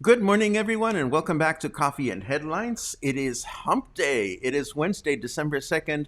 Good morning, everyone, and welcome back to Coffee and Headlines. It is Hump Day. It is Wednesday, December 2nd,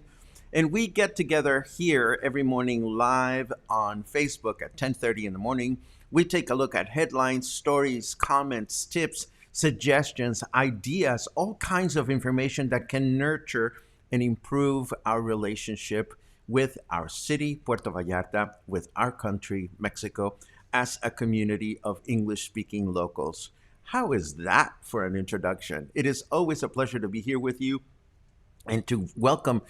and we get together here every morning live on Facebook at 10:30 in the morning. We take a look at headlines, stories, comments, tips, suggestions, ideas, all kinds of information that can nurture and improve our relationship with our city, Puerto Vallarta, with our country, Mexico, as a community of English-speaking locals. How is that for an introduction? It is always a pleasure to be here with you and to welcome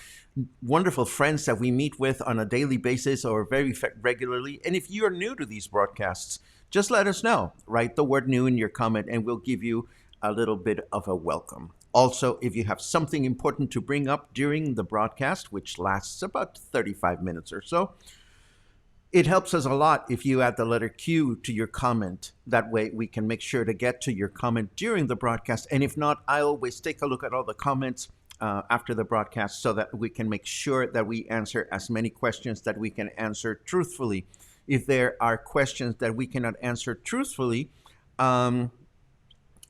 wonderful friends that we meet with on a daily basis or very regularly. And if you are new to these broadcasts, just let us know. Write the word new in your comment and we'll give you a little bit of a welcome. Also, if you have something important to bring up during the broadcast, which lasts about 35 minutes or so, it helps us a lot if you add the letter Q to your comment. That way we can make sure to get to your comment during the broadcast. And if not, I always take a look at all the comments after the broadcast so that we can make sure that we answer as many questions that we can answer truthfully. If there are questions that we cannot answer truthfully, then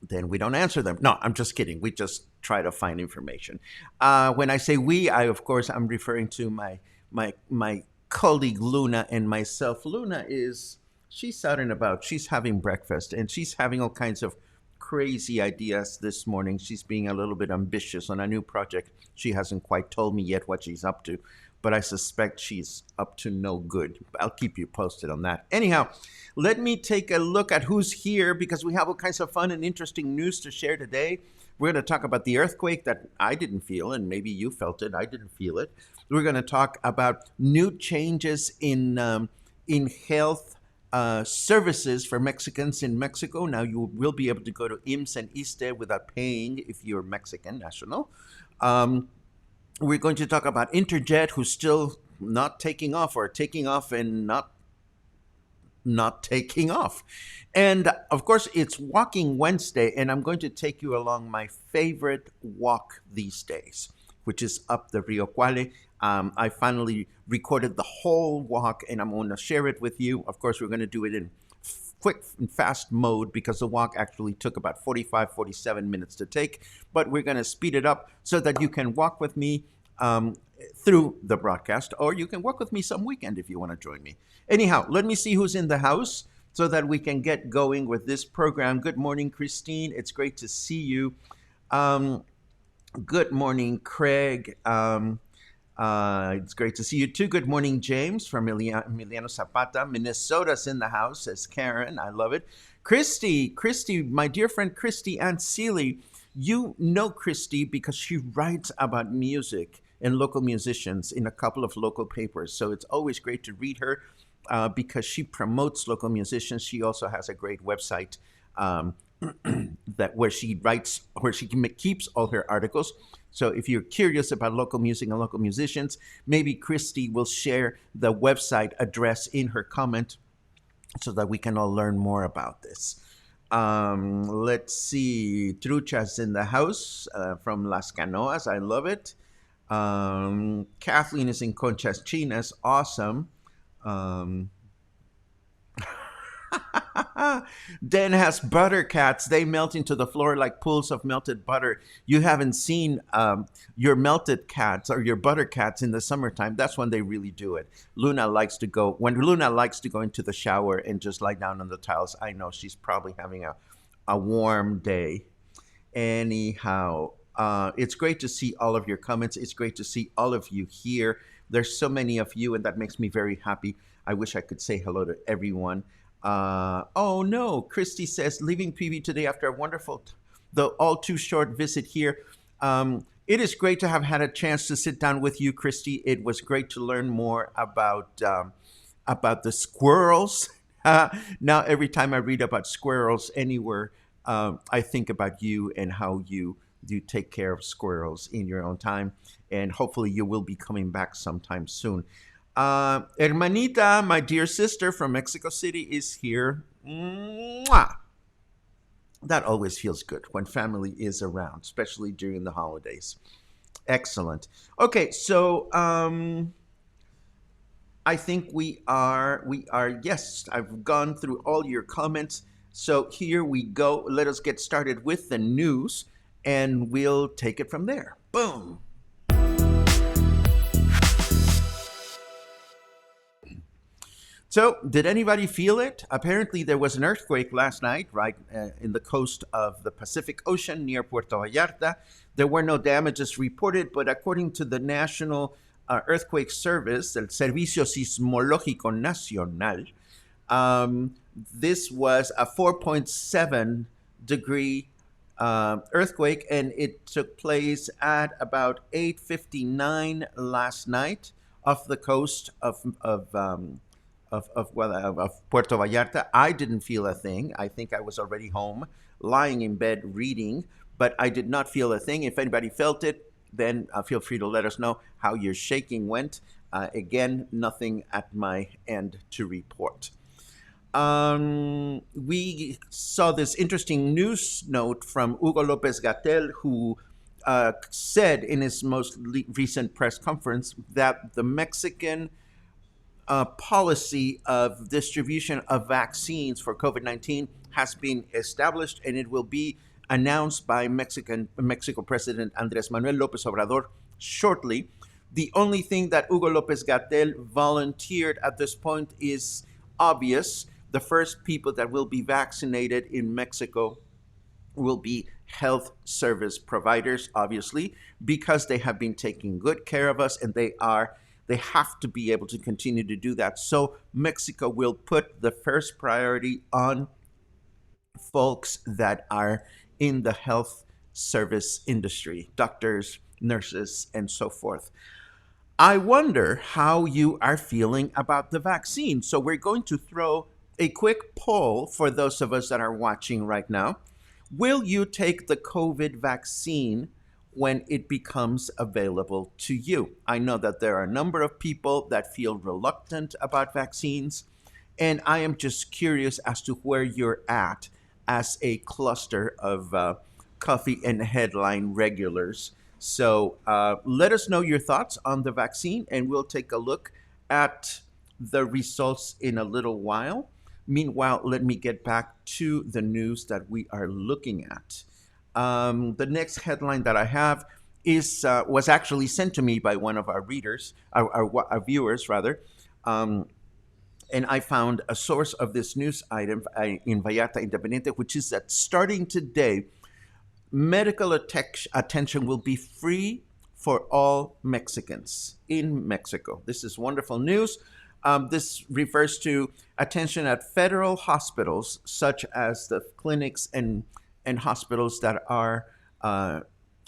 we don't answer them. No, I'm just kidding. We just try to find information. When I say we, of course, I'm referring to my colleague Luna and myself. She's out and about. She's having breakfast and she's having all kinds of crazy ideas this morning. She's being a little bit ambitious on a new project. She hasn't quite told me yet what she's up to, but I suspect she's up to no good. I'll keep you posted on that. Anyhow, let me take a look at who's here because we have all kinds of fun and interesting news to share today. We're going to talk about the earthquake that I didn't feel, and maybe you felt it. I didn't feel it. We're going to talk about new changes in health services for Mexicans in Mexico. Now you will be able to go to IMSS and ISSSTE without paying if you're Mexican national. We're going to talk about Interjet, who's still not taking off or taking off and not taking off. And of course, it's Walking Wednesday, and I'm going to take you along my favorite walk these days, which is up the Río Cuale. I finally recorded the whole walk, and I'm going to share it with you. Of course, we're going to do it in quick and fast mode because the walk actually took about 47 minutes to take, but we're going to speed it up so that you can walk with me through the broadcast, or you can walk with me some weekend if you want to join me. Anyhow, let me see who's in the house so that we can get going with this program. Good morning, Christine. It's great to see you. Good morning, Craig. It's great to see you too. Good morning, James from Emiliano Zapata. Minnesota's in the house, says Karen. I love it. Christy, my dear friend Christy Ann Seeley. You know Christy because she writes about music and local musicians in a couple of local papers. So it's always great to read her because she promotes local musicians. She also has a great website where she keeps all her articles. So if you're curious about local music and local musicians, maybe Christy will share the website address in her comment so that we can all learn more about this. Let's see. Trucha's in the house from Las Canoas. I love it. Kathleen is in Conchas Chinas. Awesome. Den has butter cats. They melt into the floor like pools of melted butter. You haven't seen your melted cats or your butter cats in the summertime. That's when they really do it. When Luna likes to go into the shower and just lie down on the tiles, I know she's probably having a warm day. Anyhow, it's great to see all of your comments. It's great to see all of you here. There's so many of you, and that makes me very happy. I wish I could say hello to everyone. Oh no, Christy says, leaving PV today after a wonderful, though all too short visit here. It is great to have had a chance to sit down with you, Christy. It was great to learn more about the squirrels. Now, every time I read about squirrels anywhere, I think about you and how you take care of squirrels in your own time. And hopefully you will be coming back sometime soon. Hermanita, my dear sister from Mexico City, is here. Mwah! That always feels good when family is around, especially during the holidays. Excellent. Okay, so I think we are, yes, I've gone through all your comments. So here we go. Let us get started with the news and we'll take it from there. Boom. So, did anybody feel it? Apparently, there was an earthquake last night, right in the coast of the Pacific Ocean near Puerto Vallarta. There were no damages reported, but according to the National Earthquake Service, el Servicio Sismológico Nacional, this was a 4.7 degree earthquake, and it took place at about 8:59 last night off the coast of Puerto Vallarta. I didn't feel a thing. I think I was already home, lying in bed reading, but I did not feel a thing. If anybody felt it, then feel free to let us know how your shaking went. Again, nothing at my end to report. We saw this interesting news note from Hugo Lopez Gatell, who said in his most recent press conference that the Mexican policy of distribution of vaccines for COVID-19 has been established, and it will be announced by Mexico President Andrés Manuel López Obrador shortly. The only thing that Hugo Lopez Gatell volunteered at this point is obvious. The first people that will be vaccinated in Mexico will be health service providers, obviously, because they have been taking good care of us, and they have to be able to continue to do that. So Mexico will put the first priority on folks that are in the health service industry, doctors, nurses, and so forth. I wonder how you are feeling about the vaccine. So we're going to throw a quick poll for those of us that are watching right now. Will you take the COVID vaccine when it becomes available to you? I know that there are a number of people that feel reluctant about vaccines, and I am just curious as to where you're at as a cluster of coffee and headline regulars. So let us know your thoughts on the vaccine, and we'll take a look at the results in a little while. Meanwhile, let me get back to the news that we are looking at. The next headline that I have was actually sent to me by one of our readers, our viewers rather, and I found a source of this news item in Vallarta Independiente, which is that starting today, medical attention will be free for all Mexicans in Mexico. This is wonderful news. This refers to attention at federal hospitals, such as the clinics and hospitals that are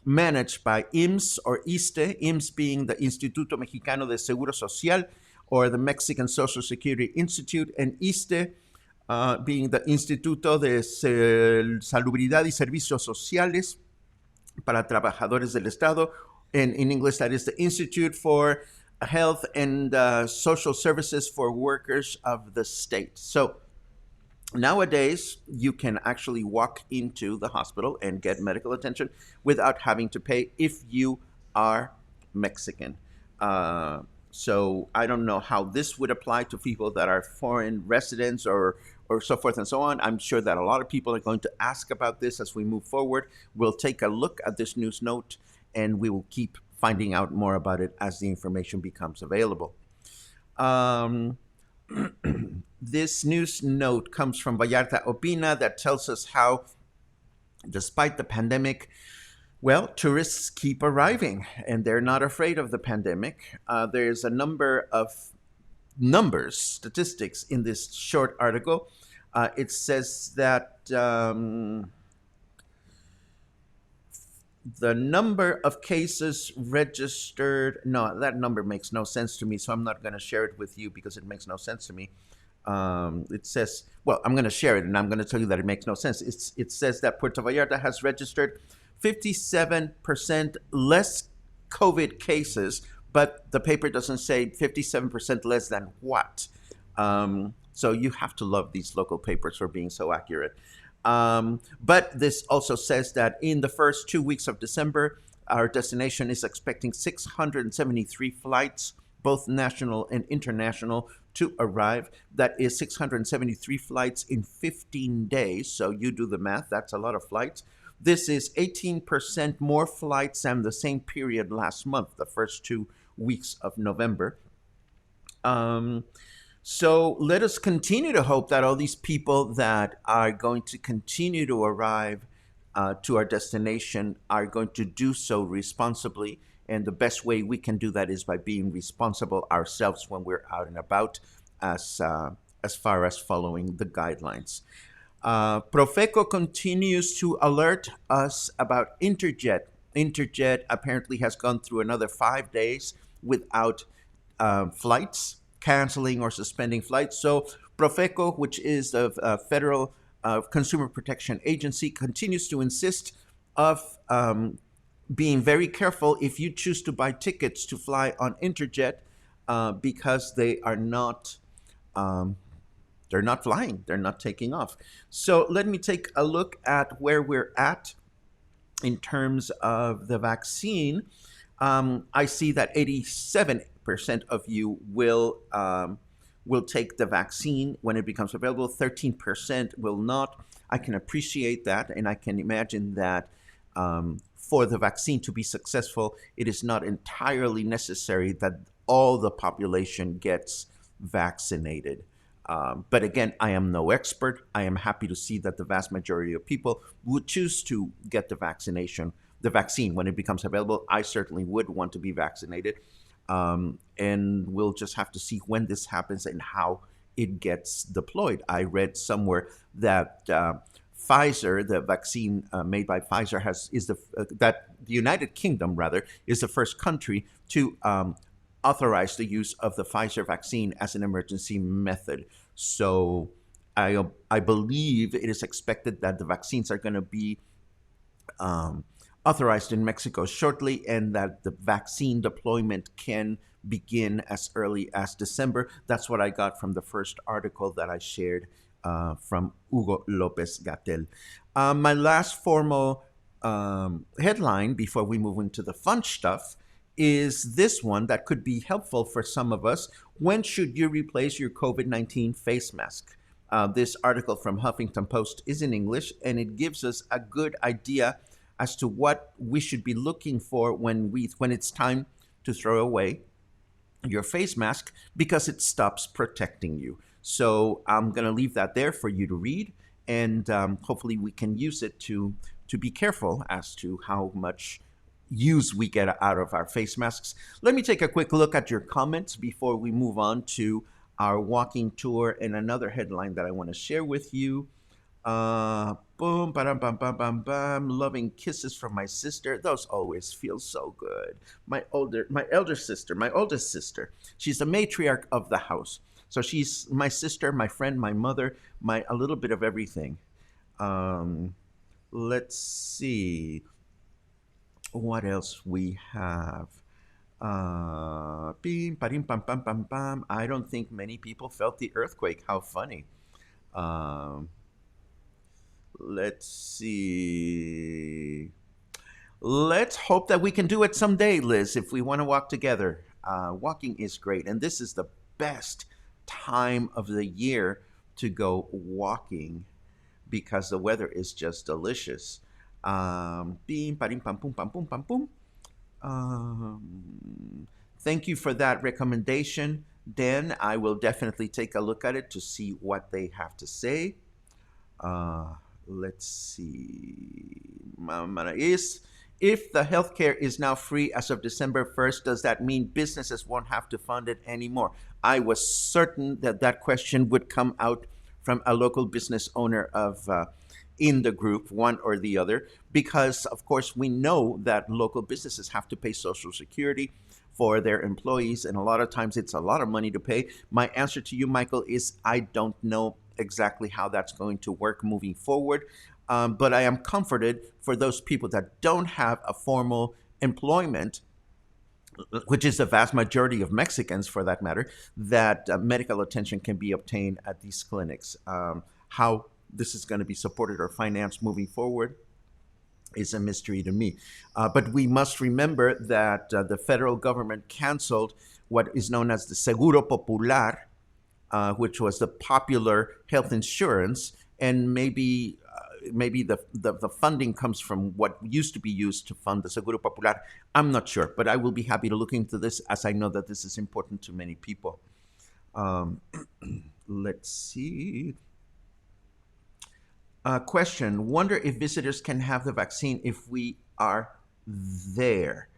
managed by IMSS or ISSSTE, IMSS being the Instituto Mexicano de Seguro Social, or the Mexican Social Security Institute, and ISSSTE being the Instituto de Salubridad y Servicios Sociales para Trabajadores del Estado, and in English that is the Institute for Health and Social Services for Workers of the State. So nowadays, you can actually walk into the hospital and get medical attention without having to pay if you are Mexican. So I don't know how this would apply to people that are foreign residents or or so forth and so on. I'm sure that a lot of people are going to ask about this as we move forward. We'll take a look at this news note, and we will keep finding out more about it as the information becomes available. Um, this news note comes from Vallarta Opina that tells us how, despite the pandemic, well, tourists keep arriving and they're not afraid of the pandemic. There's a number of statistics in this short article. It says that the number of cases registered, no, that number makes no sense to me, so I'm not going to share it with you because it makes no sense to me. It says, well, I'm going to share it and I'm going to tell you that it makes no sense. It says that Puerto Vallarta has registered 57% less COVID cases, but the paper doesn't say 57% less than what. So you have to love these local papers for being so accurate. But this also says that in the first 2 weeks of December, our destination is expecting 673 flights, both national and international, to arrive. That is 673 flights in 15 days. So you do the math, that's a lot of flights. This is 18% more flights than the same period last month, the first 2 weeks of November. So let us continue to hope that all these people that are going to continue to arrive to our destination are going to do so responsibly. And the best way we can do that is by being responsible ourselves when we're out and about, as far as following the guidelines. Profeco continues to alert us about Interjet. Interjet apparently has gone through another 5 days without flights, canceling or suspending flights. So Profeco, which is the Federal Consumer Protection Agency, continues to insist of being very careful if you choose to buy tickets to fly on Interjet, because they are not they're not flying, they're not taking off. So let me take a look at where we're at in terms of the vaccine. I see that 87% of you will take the vaccine when it becomes available. 13% will not. I can appreciate that, and I can imagine that for the vaccine to be successful, it is not entirely necessary that all the population gets vaccinated. But again, I am no expert. I am happy to see that the vast majority of people would choose to get the vaccine when it becomes available. I certainly would want to be vaccinated. And we'll just have to see when this happens and how it gets deployed. I read somewhere that Pfizer, the vaccine made by Pfizer, that the United Kingdom rather is the first country to authorize the use of the Pfizer vaccine as an emergency method. So I believe it is expected that the vaccines are going to be authorized in Mexico shortly, and that the vaccine deployment can begin as early as December. That's what I got from the first article that I shared from Hugo Lopez Gatell. My last formal headline before we move into the fun stuff is this one that could be helpful for some of us. When should you replace your COVID-19 face mask? This article from Huffington Post is in English, and it gives us a good idea as to what we should be looking for when it's time to throw away your face mask, because it stops protecting you. So I'm going to leave that there for you to read, and hopefully we can use it to be careful as to how much use we get out of our face masks. Let me take a quick look at your comments before we move on to our walking tour and another headline that I want to share with you. Boom, bam, bam, bam, bam, bam. Loving kisses from my sister. Those always feel so good. My oldest sister. She's the matriarch of the house. So she's my sister, my friend, my mother, a little bit of everything. Let's see what else we have. Bim, parim, pam, pam, pam, pam. I don't think many people felt the earthquake. How funny. Let's see. Let's hope that we can do it someday, Liz, if we want to walk together. Walking is great, and this is the best time of the year to go walking because the weather is just delicious. Beam, parim, pam, pum, pam, pum, pam, pum. Thank you for that recommendation, Dan. I will definitely take a look at it to see what they have to say. Uh, let's see. Is if the healthcare is now free as of December 1st, does that mean businesses won't have to fund it anymore? I was certain that that question would come out from a local business owner of in the group, one or the other, because of course we know that local businesses have to pay Social Security for their employees, and a lot of times it's a lot of money to pay. My answer to you, Michael, is I don't know exactly how that's going to work moving forward. But I am comforted for those people that don't have a formal employment, which is the vast majority of Mexicans for that matter, that medical attention can be obtained at these clinics. How this is going to be supported or financed moving forward is a mystery to me. But we must remember that the federal government canceled what is known as the Seguro Popular, which was the popular health insurance, and maybe the funding comes from what used to be used to fund the Seguro Popular. I'm not sure, but I will be happy to look into this as I know that this is important to many people. Let's see. Question: wonder if visitors can have the vaccine if we are there.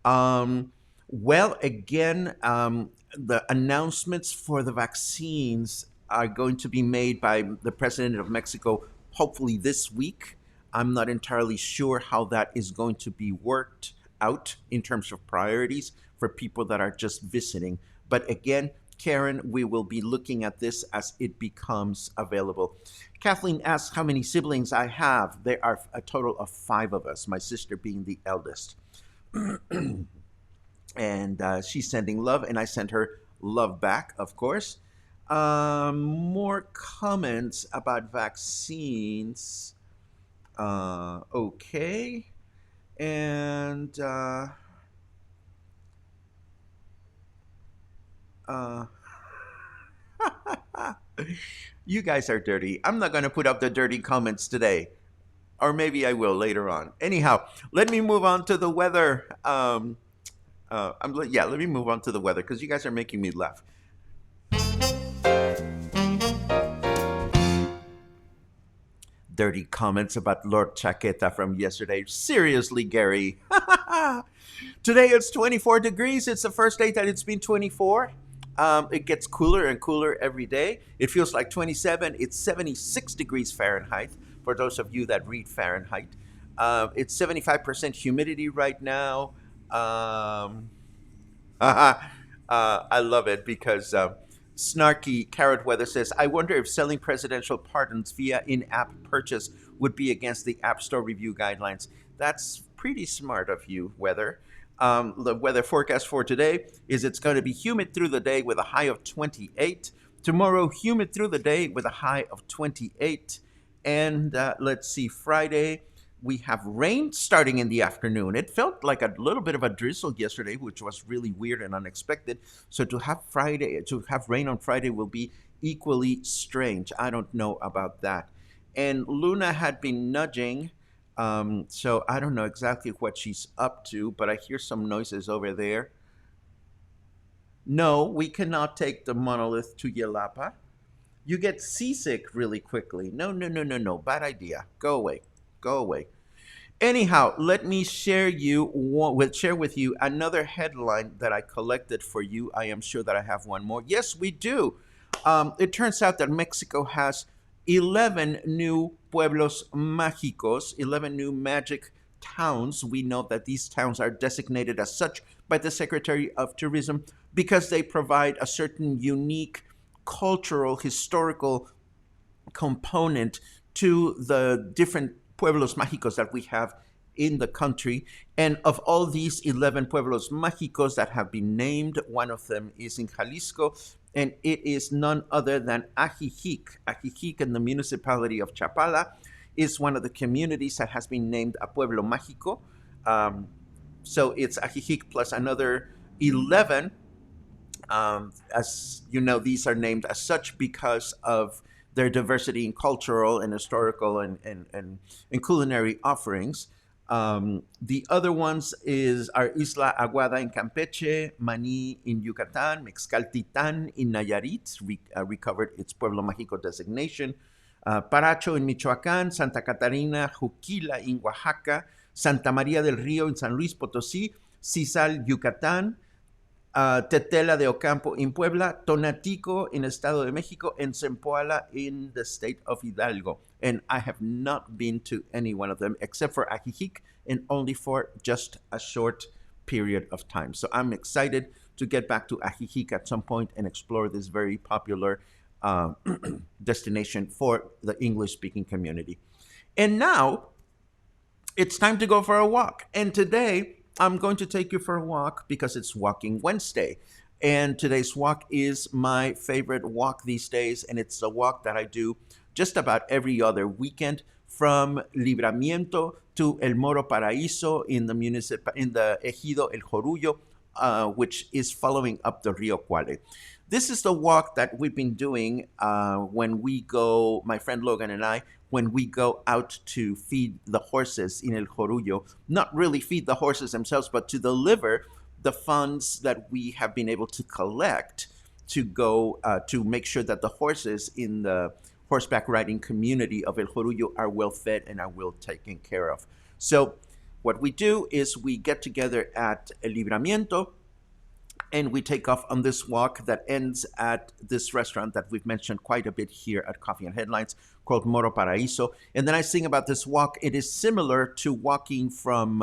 Well, again, the announcements for the vaccines are going to be made by the president of Mexico, hopefully this week. I'm not entirely sure how that is going to be worked out in terms of priorities for people that are just visiting. But again, Karen, we will be looking at this as it becomes available. Kathleen asks how many siblings I have. There are a total of 5 of us, my sister being the eldest. And she's sending love, and I sent her love back, of course. More comments about vaccines. Okay. And you guys are dirty. I'm not going to put up the dirty comments today. Or maybe I will later on. Anyhow, let me move on to the weather. Let me move on to the weather because you guys are making me laugh. Dirty comments about Lord Chaqueta from yesterday. Seriously, Gary. Today it's 24 degrees. It's the first day that it's been 24. It gets cooler and cooler every day. It feels like 27. It's 76 degrees Fahrenheit for those of you that read Fahrenheit. It's 75% humidity right now. I love it because Snarky Carrot Weather says, I wonder if selling presidential pardons via in-app purchase would be against the App Store review guidelines. That's pretty smart of you, Weather. The weather forecast for today is it's going to be humid through the day with a high of 28. Tomorrow, humid through the day with a high of 28. And let's see, Friday, we have rain starting in the afternoon. It felt like a little bit of a drizzle yesterday, which was really weird and unexpected. So to have rain on Friday will be equally strange. I don't know about that. And Luna had been nudging, so I don't know exactly what she's up to, but I hear some noises over there. No, we cannot take the monolith to Yelapa. You get seasick really quickly. No, no, no, no, no. Bad idea. Go away. Go away. Anyhow, let me share with you another headline that I collected for you. I am sure that I have one more. Yes, we do. It turns out that Mexico has 11 new pueblos mágicos, 11 new magic towns. We know that these towns are designated as such by the Secretary of Tourism because they provide a certain unique cultural, historical component to the different pueblos mágicos that we have in the country. And of all these 11 pueblos mágicos that have been named, one of them is in Jalisco, and it is none other than Ajijic. Ajijic in the municipality of Chapala is one of the communities that has been named a pueblo mágico. So it's Ajijic plus another 11. As you know, these are named as such because of their diversity in cultural and historical and culinary offerings. The other ones are Isla Aguada in Campeche, Mani in Yucatan, Mexcaltitan in Nayarit, recovered its Pueblo Mágico designation, Paracho in Michoacán, Santa Catarina, Juquila in Oaxaca, Santa María del Río in San Luis Potosí, Cisal, Yucatán, Tetela de Ocampo in Puebla, Tonatico in Estado de Mexico, and Zempoala in the state of Hidalgo. And I have not been to any one of them except for Ajijic, and only for just a short period of time. So I'm excited to get back to Ajijic at some point and explore this very popular destination for the English-speaking community. And now it's time to go for a walk. And today I'm going to take you for a walk because it's Walking Wednesday. And today's walk is my favorite walk these days. And it's a walk that I do just about every other weekend from Libramiento to El Moro Paraíso in the Ejido El Jorullo, which is following up the Río Cuale. This is the walk that we've been doing when we go, my friend Logan and I, when we go out to feed the horses in El Jorullo. Not really feed the horses themselves, but to deliver the funds that we have been able to collect to go to make sure that the horses in the horseback riding community of El Jorullo are well fed and are well taken care of. So what we do is we get together at El Libramiento and we take off on this walk that ends at this restaurant that we've mentioned quite a bit here at Coffee and Headlines called Moro Paraíso. And then I sing about this walk. It is similar to walking from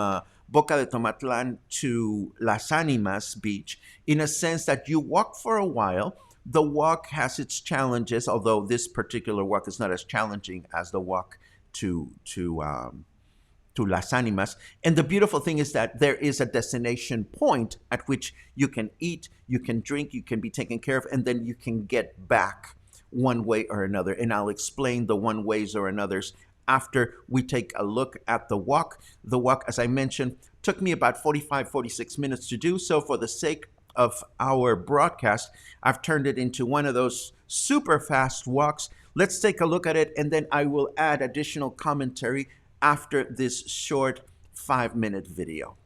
Boca de Tomatlan to Las Animas Beach in a sense that you walk for a while. The walk has its challenges, although this particular walk is not as challenging as the walk to Las Animas. And the beautiful thing is that there is a destination point at which you can eat, you can drink, you can be taken care of, and then you can get back one way or another. And I'll explain the one ways or anothers after we take a look at the walk. The walk, as I mentioned, took me about 46 minutes to do. So for the sake of our broadcast, I've turned it into one of those super fast walks. Let's take a look at it, and then I will add additional commentary after this short 5-minute video.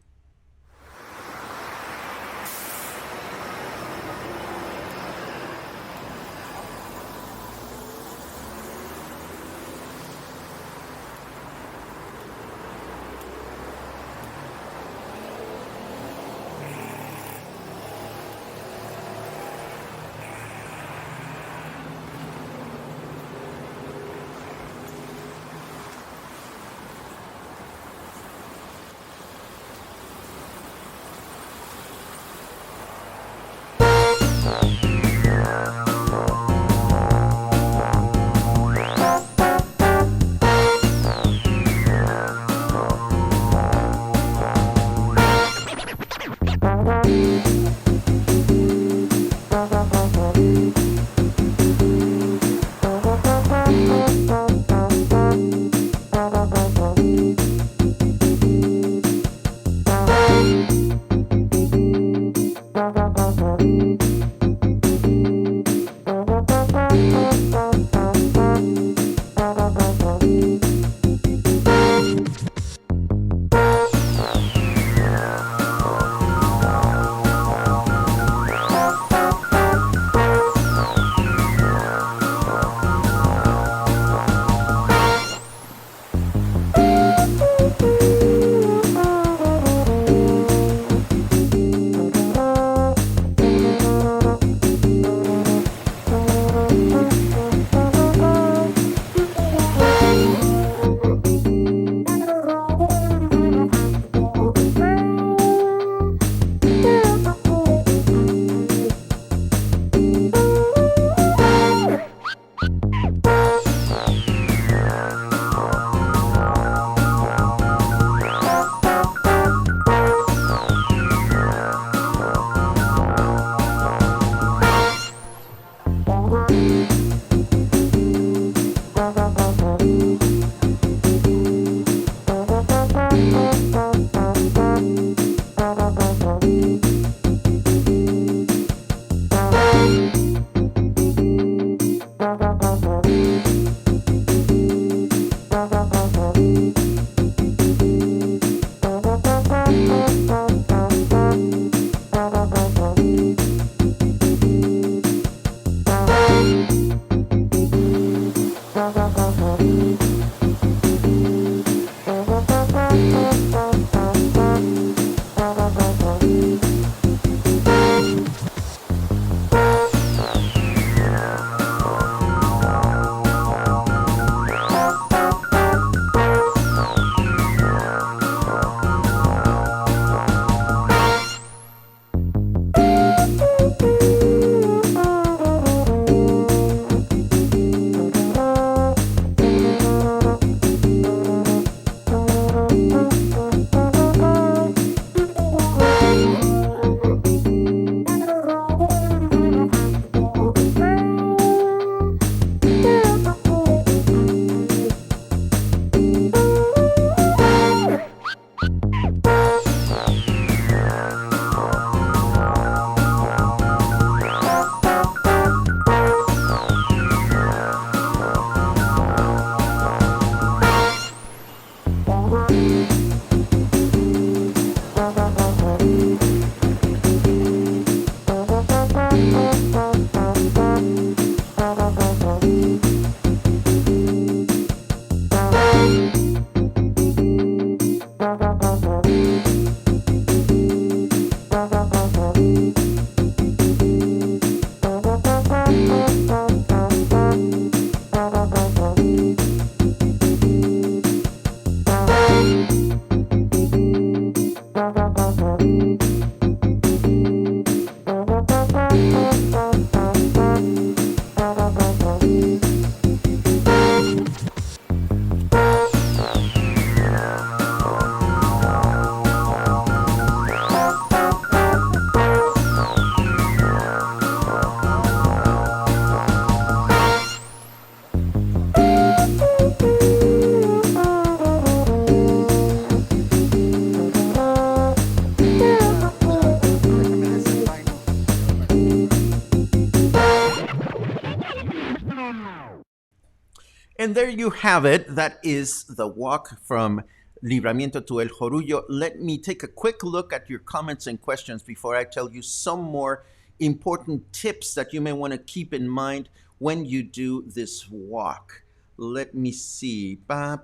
there you have it. That is the walk from Libramiento to El Jorullo. Let me take a quick look at your comments and questions before I tell you some more important tips that you may want to keep in mind when you do this walk. Let me see. A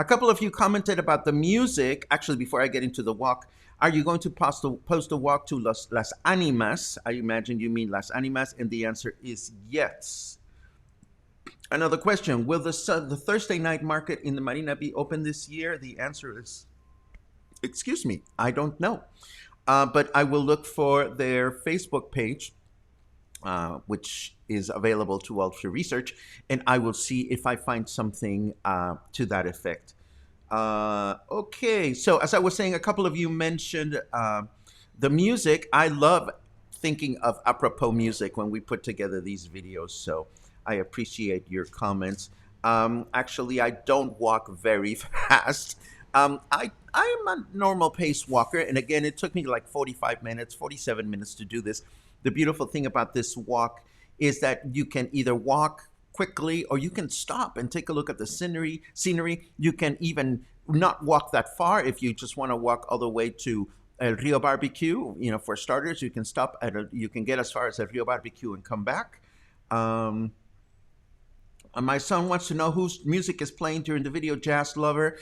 couple of you commented about the music. Actually, before I get into the walk, are you going to post a walk to Las Animas? I imagine you mean Las Animas, and the answer is yes. Another question, will the Thursday night market in the Marina be open this year? The answer is, excuse me, I don't know. But I will look for their Facebook page, which is available to all for research, and I will see if I find something to that effect. Okay, so as I was saying, a couple of you mentioned the music. I love thinking of apropos music when we put together these videos, so I appreciate your comments. Actually, I don't walk very fast. I am a normal pace walker, and again, it took me like 45 minutes, 47 minutes to do this. The beautiful thing about this walk is that you can either walk quickly or you can stop and take a look at the scenery. You can even not walk that far if you just want to walk all the way to El Rio Barbecue. You know, for starters, you can stop you can get as far as El Rio Barbecue and come back. My son wants to know whose music is playing during the video. Jazz lover,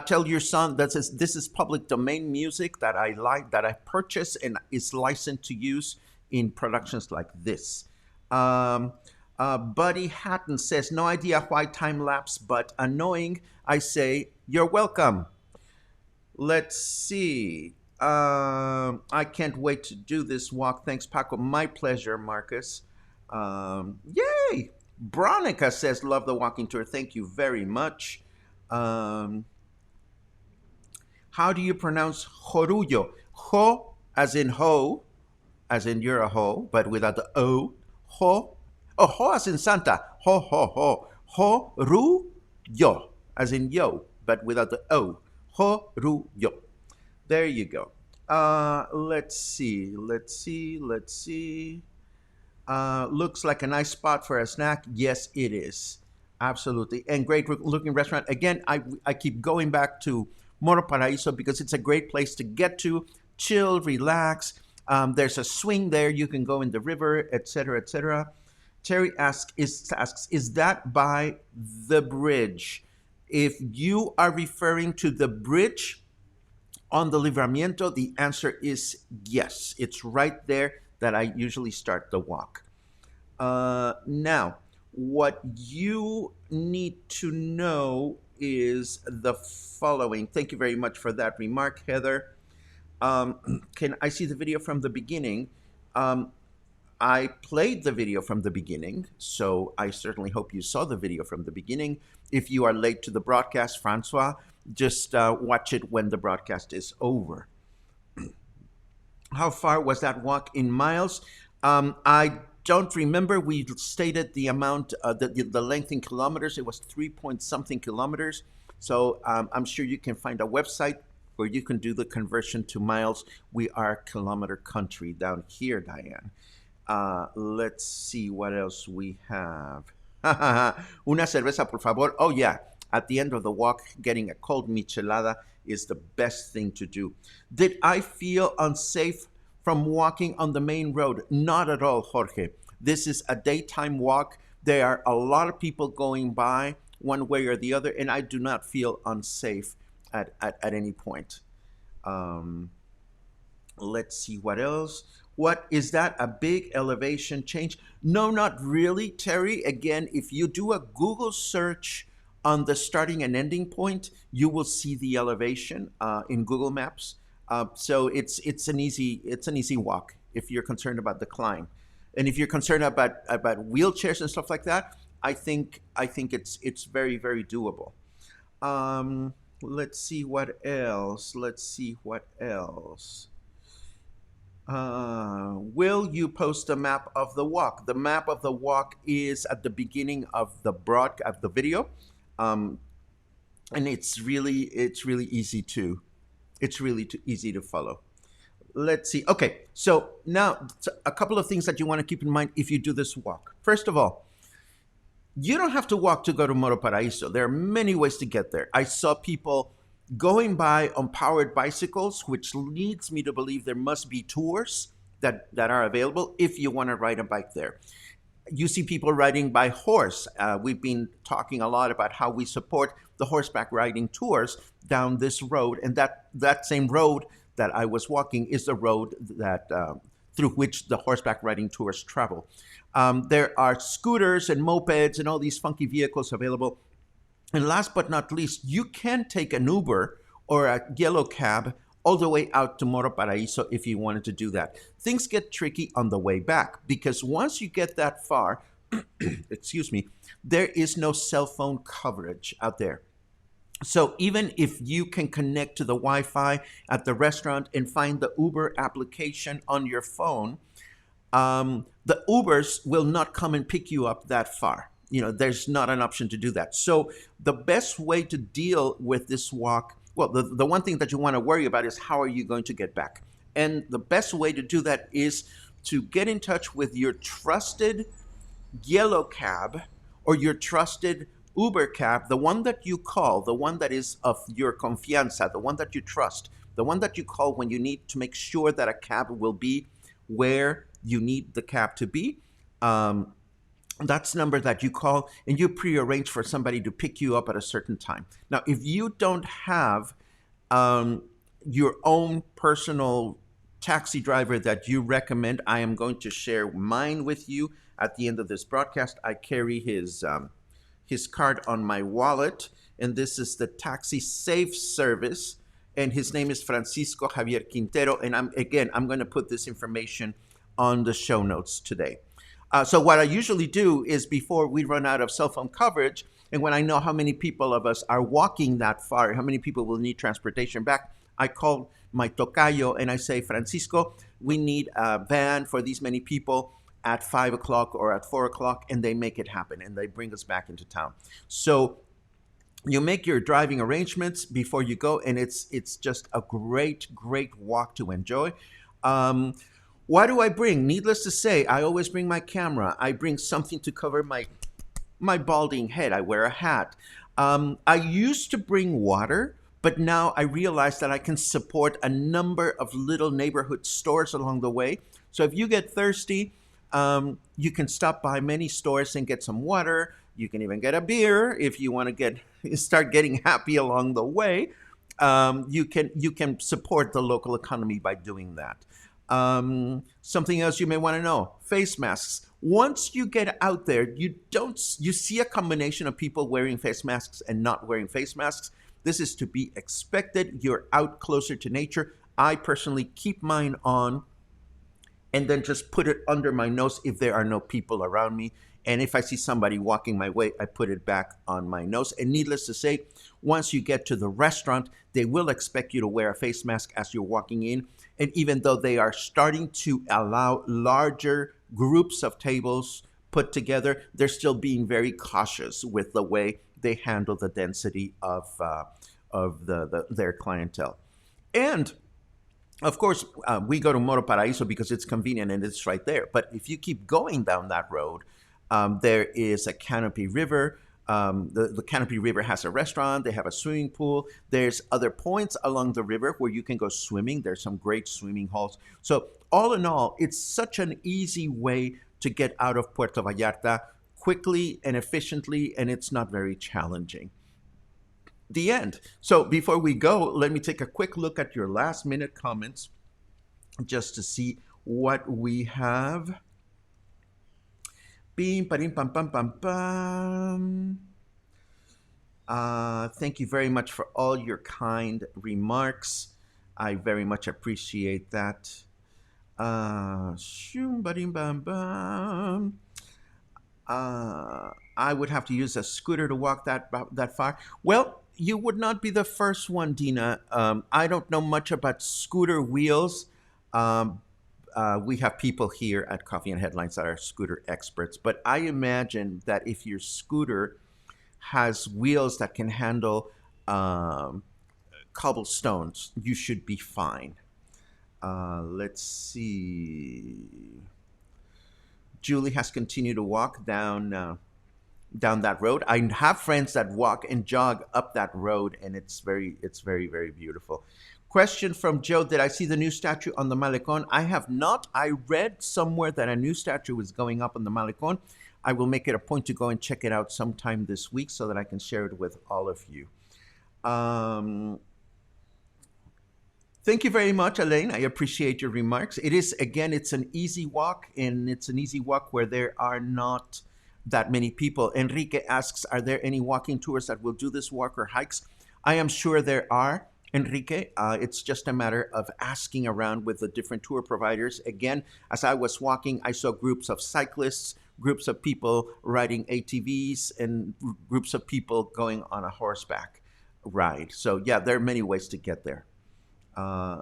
tell your son that this is public domain music that I like, that I purchased and is licensed to use in productions like this. Buddy Hatton says, no idea why time lapse, but annoying. I say, you're welcome. Let's see. I can't wait to do this walk. Thanks, Paco. My pleasure, Marcus. Yay! Bronica says, love the walking tour. Thank you very much. How do you pronounce Jorullo? Ho, as in ho, as in you're a ho, but without the O. Ho. Oh, ho as in Santa. Ho, ho, ho. Jorullo, as in yo, but without the O. Jorullo. There you go. Let's see. Looks like a nice spot for a snack. Yes, it is. Absolutely. And great looking restaurant. Again, I keep going back to Moro Paraíso because it's a great place to get to, chill, relax. There's a swing there. You can go in the river, etc., etc. Terry asks, is that by the bridge? If you are referring to the bridge on the Libramiento, the answer is yes. It's right there that I usually start the walk. Now, what you need to know is the following. Thank you very much for that remark, Heather. Can I see the video from the beginning? I played the video from the beginning, so I certainly hope you saw the video from the beginning. If you are late to the broadcast, Francois, just watch it when the broadcast is over. How far was that walk in miles? I don't remember. We stated the amount, the length in kilometers. It was 3-point-something kilometers. So I'm sure you can find a website where you can do the conversion to miles. We are kilometer country down here, Diane. Let's see what else we have. Una cerveza, por favor. Oh, yeah. At the end of the walk, getting a cold michelada is the best thing to do. Did I feel unsafe from walking on the main road? Not at all, Jorge. This is a daytime walk. There are a lot of people going by one way or the other, and I do not feel unsafe at any point. Let's see what else. What is that, a big elevation change? No, not really, Terry. Again, if you do a Google search on the starting and ending point, you will see the elevation in Google Maps. So it's an easy walk if you're concerned about the climb, and if you're concerned about wheelchairs and stuff like that, I think it's very, very doable. Let's see what else. Will you post a map of the walk? The map of the walk is at the beginning of the video. And it's really easy to follow. Let's see. Okay, so now a couple of things that you want to keep in mind if you do this walk. First of all, You don't have to walk to go to Moro Paraíso. There are many ways to get there. I saw people going by on powered bicycles, which leads me to believe there must be tours that are available if you want to ride a bike there. You see people riding by horse. We've been talking a lot about how we support the horseback riding tours down this road, and that same road that I was walking is the road that through which the horseback riding tours travel. There are scooters and mopeds and all these funky vehicles available. And last but not least, you can take an Uber or a yellow cab all the way out to Moro Paraíso if you wanted to do that. Things get tricky on the way back because once you get that far, excuse me, there is no cell phone coverage out there. So even if you can connect to the Wi-Fi at the restaurant and find the Uber application on your phone, the Ubers will not come and pick you up that far. There's not an option to do that. So the best way to deal with this walk, well, the one thing that you want to worry about is how are you going to get back? And the best way to do that is to get in touch with your trusted yellow cab or your trusted Uber cab, the one that you call, the one that is of your confianza, the one that you trust, the one that you call when you need to make sure that a cab will be where you need the cab to be. That's the number that you call and you prearrange for somebody to pick you up at a certain time. Now, if you don't have your own personal taxi driver that you recommend, I am going to share mine with you at the end of this broadcast. I carry his card on my wallet, and this is the Taxi Safe service, and his name is Francisco Javier Quintero, and I'm going to put this information on the show notes today. So what I usually do is before we run out of cell phone coverage, and when I know how many people of us are walking that far, how many people will need transportation back, I call my tocayo and I say, Francisco, we need a van for these many people at 5 o'clock or at 4 o'clock, and they make it happen, and they bring us back into town. So you make your driving arrangements before you go, and it's just a great walk to enjoy. What do I bring? Needless to say, I always bring my camera. I bring something to cover my balding head. I wear a hat. I used to bring water, but now I realize that I can support a number of little neighborhood stores along the way. So if you get thirsty, you can stop by many stores and get some water. You can even get a beer if you want to start getting happy along the way. You can support the local economy by doing that. Something else you may want to know: face masks. Once you get out there, you see a combination of people wearing face masks and not wearing face masks. This is to be expected. You're out closer to nature. I personally keep mine on and then just put it under my nose if there are no people around me. And if I see somebody walking my way, I put it back on my nose. And needless to say, once you get to the restaurant, they will expect you to wear a face mask as you're walking in. And even though they are starting to allow larger groups of tables put together, they're still being very cautious with the way they handle the density of their clientele. And of course, we go to Moro Paraíso because it's convenient and it's right there. But if you keep going down that road, there is a Canopy River. The Canopy River has a restaurant. They have a swimming pool. There's other points along the river where you can go swimming. There's some great swimming halls. So all in all, it's such an easy way to get out of Puerto Vallarta quickly and efficiently, and it's not very challenging. The end. So before we go, let me take a quick look at your last minute comments just to see what we have. Bim, parim, pam, pam, pam, pam. Thank you very much for all your kind remarks. I very much appreciate that. Shum, barim, bam, bam. I would have to use a scooter to walk that far. Well, you would not be the first one, Dina. I don't know much about scooter wheels. We have people here at Coffee and Headlines that are scooter experts, but I imagine that if your scooter has wheels that can handle cobblestones, you should be fine. Let's see. Julie has continued to walk down down that road. I have friends that walk and jog up that road, and it's very, very beautiful. Question from Joe: did I see the new statue on the Malecon? I have not. I read somewhere that a new statue was going up on the Malecon. I will make it a point to go and check it out sometime this week so that I can share it with all of you. Thank you very much, Elaine. I appreciate your remarks. It is, again, it's an easy walk, and it's an easy walk where there are not that many people. Enrique asks, are there any walking tours that will do this walk or hikes? I am sure there are, Enrique. It's just a matter of asking around with the different tour providers. Again, as I was walking, I saw groups of cyclists, groups of people riding ATVs, and groups of people going on a horseback ride. So yeah, there are many ways to get there.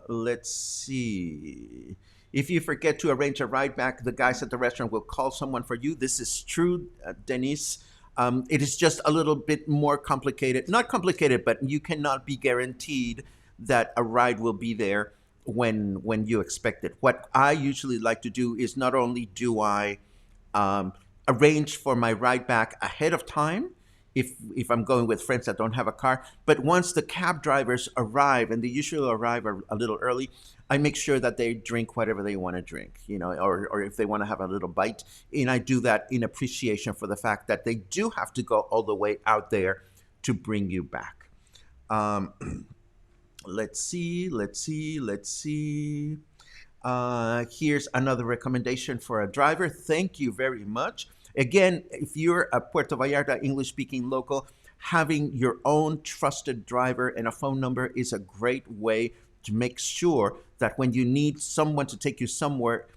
Let's see. If you forget to arrange a ride back, the guys at the restaurant will call someone for you. This is true, Denise. It is just a little bit more complicated. Not complicated, but you cannot be guaranteed that a ride will be there when you expect it. What I usually like to do is not only do I arrange for my ride back ahead of time, if I'm going with friends that don't have a car. But once the cab drivers arrive, and they usually arrive a little early, I make sure that they drink whatever they want to drink, or if they want to have a little bite. And I do that in appreciation for the fact that they do have to go all the way out there to bring you back. Let's see. Here's another recommendation for a driver. Thank you very much. Again, if you're a Puerto Vallarta English-speaking local, having your own trusted driver and a phone number is a great way to make sure that when you need someone to take you somewhere,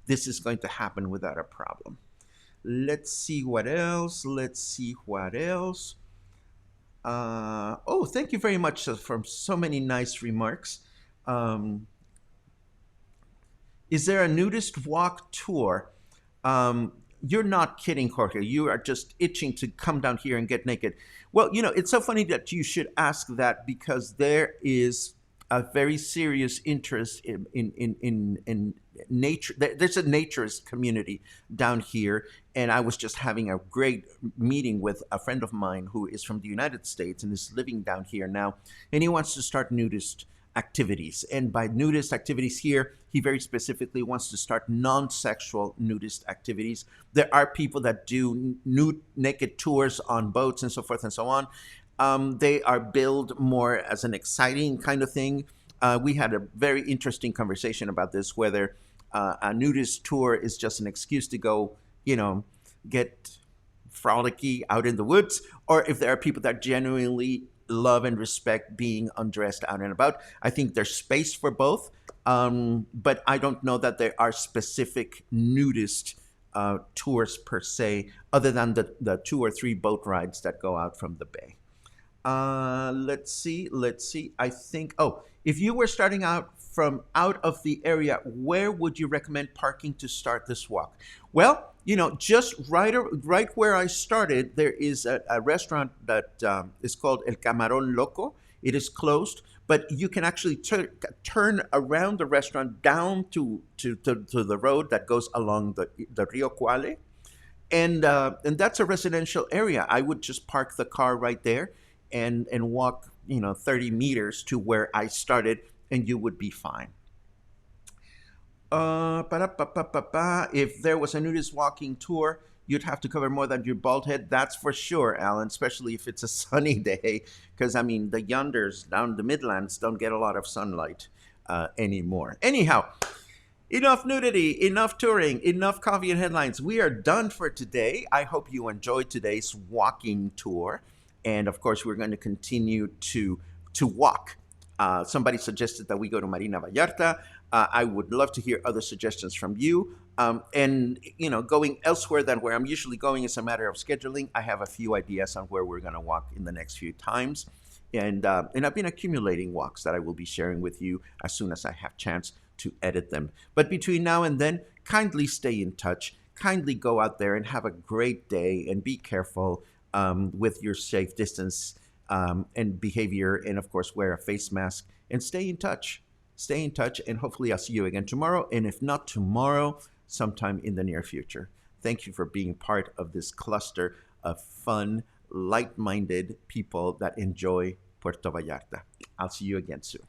this is going to happen without a problem. Let's see what else. Thank you very much for so many nice remarks. Is there a nudist walk tour? You're not kidding, Jorge. You are just itching to come down here and get naked. Well, it's so funny that you should ask that, because there is a very serious interest in nature. There's a naturist community down here, and I was just having a great meeting with a friend of mine who is from the United States and is living down here now, and he wants to start nudist activities. And by nudist activities here, he very specifically wants to start non-sexual nudist activities. There are people that do naked tours on boats and so forth and so on. They are billed more as an exciting kind of thing. We had a very interesting conversation about this, whether a nudist tour is just an excuse to go, get frolicky out in the woods, or if there are people that genuinely love and respect being undressed out and about. I think there's space for both, but I don't know that there are specific nudist tours per se, other than the 2 or 3 boat rides that go out from the bay. Let's see. I think, if you were starting out from out of the area, where would you recommend parking to start this walk? Well, just right where I started, there is a restaurant that is called El Camarón Loco. It is closed, but you can actually turn around the restaurant down to the road that goes along the Río Cuale. And that's a residential area. I would just park the car right there and walk 30 meters to where I started, and you would be fine. If there was a nudist walking tour, you'd have to cover more than your bald head. That's for sure, Alan, especially if it's a sunny day, because the yonders down the Midlands don't get a lot of sunlight anymore. Anyhow, enough nudity, enough touring, enough coffee and headlines. We are done for today. I hope you enjoyed today's walking tour. And of course, we're going to continue to walk. Somebody suggested that we go to Marina Vallarta. I would love to hear other suggestions from you. And going elsewhere than where I'm usually going is a matter of scheduling. I have a few ideas on where we're going to walk in the next few times. And I've been accumulating walks that I will be sharing with you as soon as I have chance to edit them. But between now and then, kindly stay in touch. Kindly go out there and have a great day, and be careful with your safe distance and behavior, and of course wear a face mask, and stay in touch, and hopefully I'll see you again tomorrow, and if not tomorrow, sometime in the near future. Thank you for being part of this cluster of fun, light-minded people that enjoy Puerto Vallarta. I'll see you again soon.